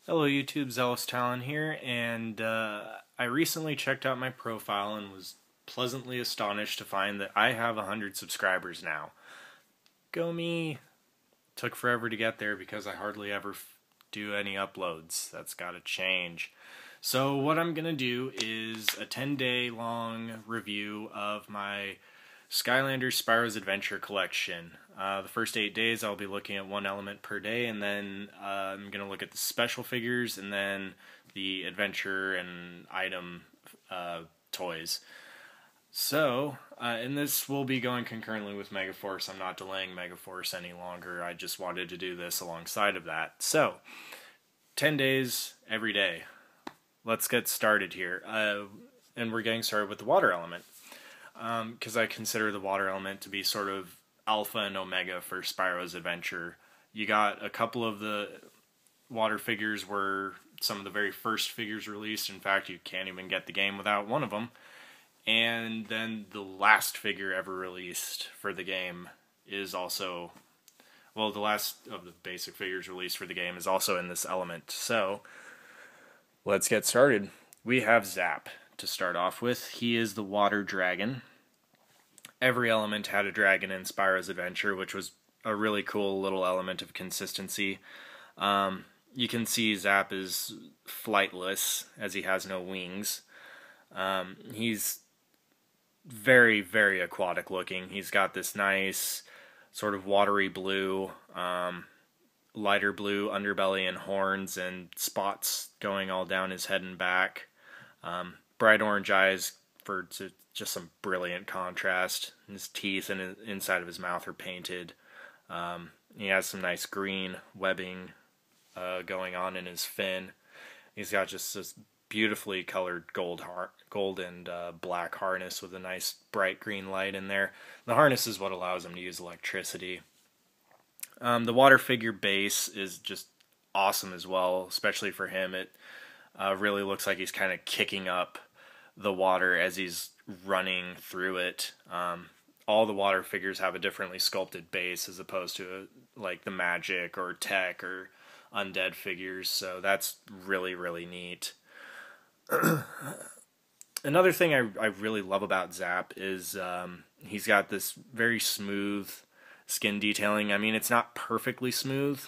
Hello YouTube, Zealous Talon here, and I recently checked out my profile and was pleasantly astonished to find that I have 100 subscribers now. Go me! Took forever to get there because I hardly ever do any uploads. That's gotta change. So what I'm gonna do is a 10-day long review of my Skylanders Spyro's Adventure collection. The first 8 days I'll be looking at one element per day, and then I'm going to look at the special figures and then the adventure and item toys. So, and this will be going concurrently with Megaforce. I'm not delaying Megaforce any longer. I just wanted to do this alongside of that. So, 10 days every day. Let's get started here. And we're getting started with the water element. Because I consider the water element to be sort of alpha and omega for Spyro's adventure. You got a couple of the water figures were some of the very first figures released. In fact, you can't even get the game without one of them. And then the last figure ever released for the game is also, well, the last of the basic figures released for the game is also in this element. So, let's get started. We have Zapped to start off with. He is the water dragon. Every element had a dragon in Spyro's Adventure, which was a really cool little element of consistency. You can see Zapp is flightless, as he has no wings. He's very, very aquatic looking. He's got this nice sort of watery blue, lighter blue underbelly and horns and spots going all down his head and back. Bright orange eyes for just some brilliant contrast. His teeth and inside of his mouth are painted. He has some nice green webbing going on in his fin. He's got just this beautifully colored gold and black harness with a nice bright green light in there. The harness is what allows him to use electricity. The water figure base is just awesome as well, especially for him. It really looks like he's kind of kicking up the water as he's running through it. All the water figures have a differently sculpted base as opposed to like the magic or tech or undead figures, so that's really, really neat. Another thing I really love about Zapp is he's got this very smooth skin detailing. I mean, it's not perfectly smooth.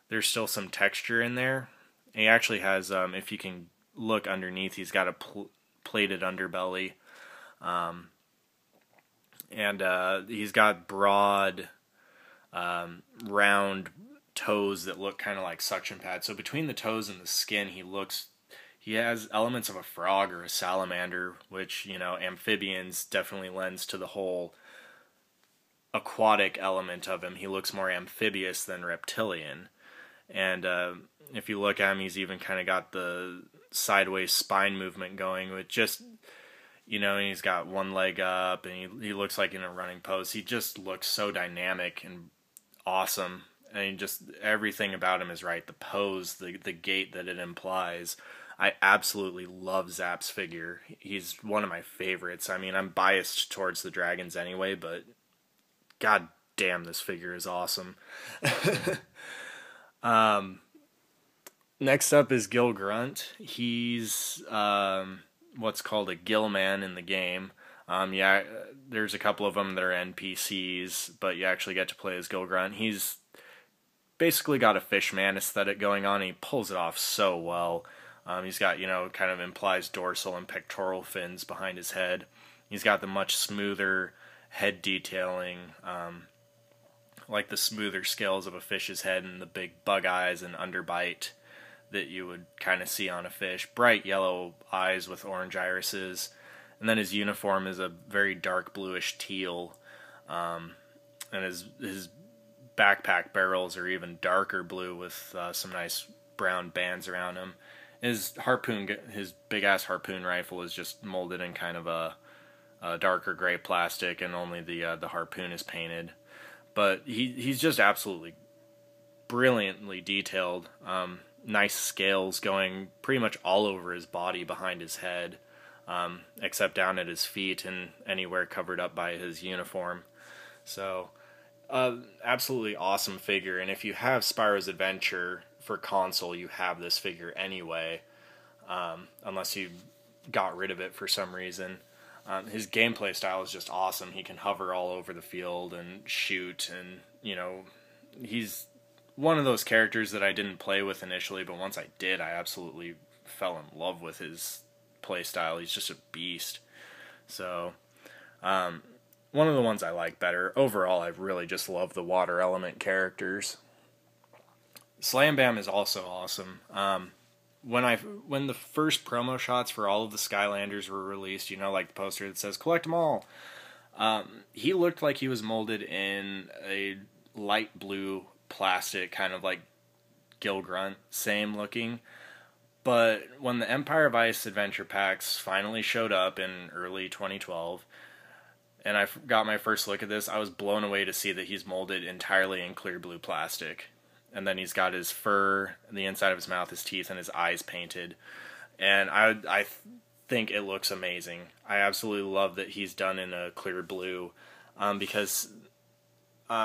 There's still some texture in there. He actually has, if you can look underneath, he's got a plated underbelly. And he's got broad, round toes that look kind of like suction pads. So between the toes and the skin, he has elements of a frog or a salamander, which, you know, amphibians definitely lends to the whole aquatic element of him. He looks more amphibious than reptilian. And if you look at him, he's even kind of got the sideways spine movement going with just, you know, and he's got one leg up and he looks like in a running pose. He just looks so dynamic and awesome. And just everything about him is right. The pose, the gait that it implies. I absolutely love Zapp's figure. He's one of my favorites. I mean, I'm biased towards the dragons anyway, but god damn, this figure is awesome. Next up is Gill Grunt. He's what's called a Gill Man in the game. Yeah, there's a couple of them that are NPCs, but you actually get to play as Gill Grunt. He's basically got a fishman aesthetic going on, and he pulls it off so well. He's got, you know, kind of implies dorsal and pectoral fins behind his head. He's got the much smoother head detailing, like the smoother scales of a fish's head and the big bug eyes and underbite that you would kind of see on a fish. Bright yellow eyes with orange irises. And then his uniform is a very dark bluish teal. And his backpack barrels are even darker blue with some nice brown bands around him. His big ass harpoon rifle is just molded in kind of a darker gray plastic, and only the harpoon is painted. But he's just absolutely brilliantly detailed. Nice scales going pretty much all over his body behind his head, except down at his feet and anywhere covered up by his uniform. So, absolutely awesome figure. And if you have Spyro's Adventure for console, you have this figure anyway, unless you got rid of it for some reason. His gameplay style is just awesome. He can hover all over the field and shoot, and, you know, he's one of those characters that I didn't play with initially, but once I did, I absolutely fell in love with his play style. He's just a beast. So, one of the ones I like better. Overall, I really just love the water element characters. Slam Bam is also awesome. When the first promo shots for all of the Skylanders were released, you know, like the poster that says collect them all, he looked like he was molded in a light blue plastic, kind of like Gill Grunt, same looking. But when the Empire of Ice adventure packs finally showed up in early 2012, and I got my first look at this, I was blown away to see that he's molded entirely in clear blue plastic. And then he's got his fur, the inside of his mouth, his teeth, and his eyes painted. And I think it looks amazing. I absolutely love that he's done in a clear blue, because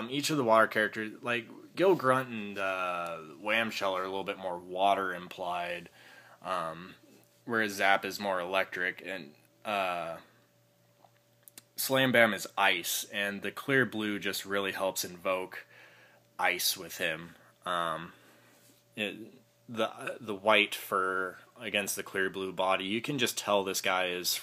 each of the water characters, like Gill Grunt and Whamshell, are a little bit more water implied, whereas Zap is more electric, and Slam Bam is ice, and the clear blue just really helps invoke ice with him. The white fur against the clear blue body, you can just tell this guy is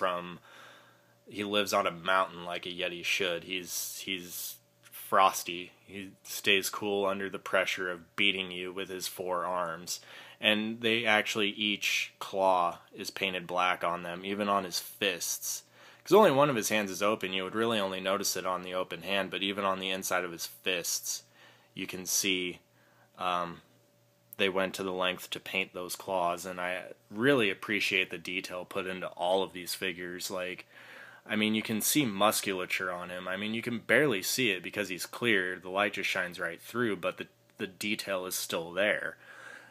he lives on a mountain like a Yeti should. He's frosty. He stays cool under the pressure of beating you with his 4 arms. And they actually, each claw is painted black on them, even on his fists. Because only one of his hands is open. You would really only notice it on the open hand, but even on the inside of his fists, you can see they went to the length to paint those claws, and I really appreciate the detail put into all of these figures. Like, I mean, you can see musculature on him. I mean, you can barely see it because he's clear. The light just shines right through, but the detail is still there,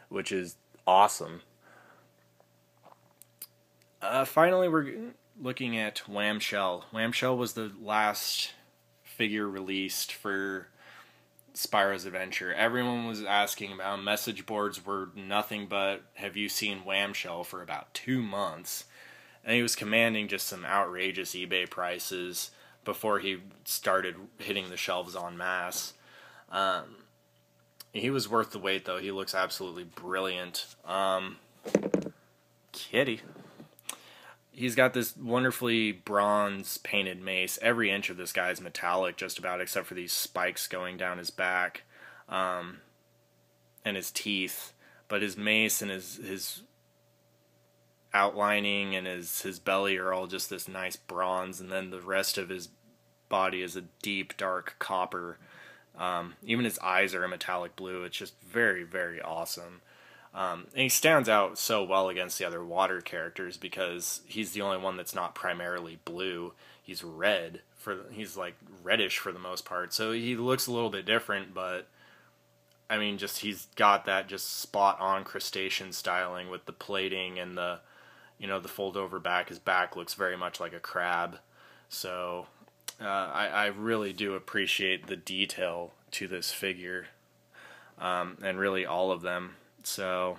which is awesome. Finally, we're looking at Whamshell. Whamshell was the last figure released for Spyro's Adventure. Everyone was asking about. Message boards were nothing but, have you seen Whamshell, for about 2 months. And he was commanding just some outrageous eBay prices before he started hitting the shelves en masse. He was worth the wait, though. He looks absolutely brilliant. Kitty. He's got this wonderfully bronze painted mace. Every inch of this guy is metallic, just about, except for these spikes going down his back, and his teeth. But his mace and his outlining and his belly are all just this nice bronze, and then the rest of his body is a deep, dark copper. Even his eyes are a metallic blue. It's just very, very awesome. And he stands out so well against the other water characters because he's the only one that's not primarily blue. He's red. He's like reddish for the most part. So he looks a little bit different, but I mean, just he's got that just spot on crustacean styling with the plating and the fold over back. His back looks very much like a crab. So I really do appreciate the detail to this figure, and really all of them. So,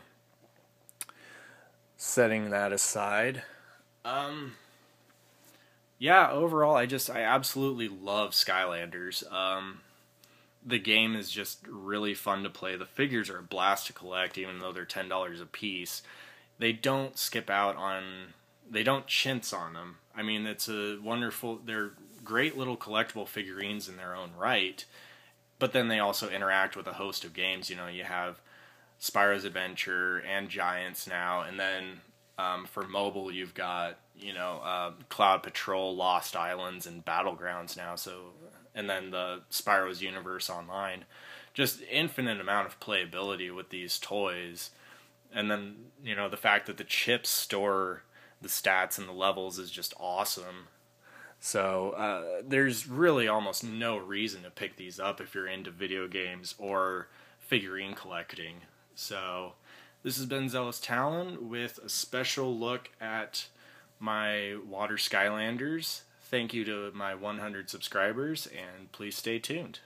setting that aside, yeah, overall, I absolutely love Skylanders. The game is just really fun to play. The figures are a blast to collect, even though they're $10 a piece. They don't they don't chintz on them. I mean, they're great little collectible figurines in their own right, but then they also interact with a host of games. You know, you have Spyro's Adventure and Giants now, and then for mobile you've got Cloud Patrol, Lost Islands, and Battlegrounds now. So, and then the Spyro's Universe Online, just infinite amount of playability with these toys. And then the fact that the chips store the stats and the levels is just awesome. So there's really almost no reason to pick these up if you're into video games or figurine collecting. So, this has been Zealous Talon with a special look at my Water Skylanders. Thank you to my 100 subscribers, and please stay tuned.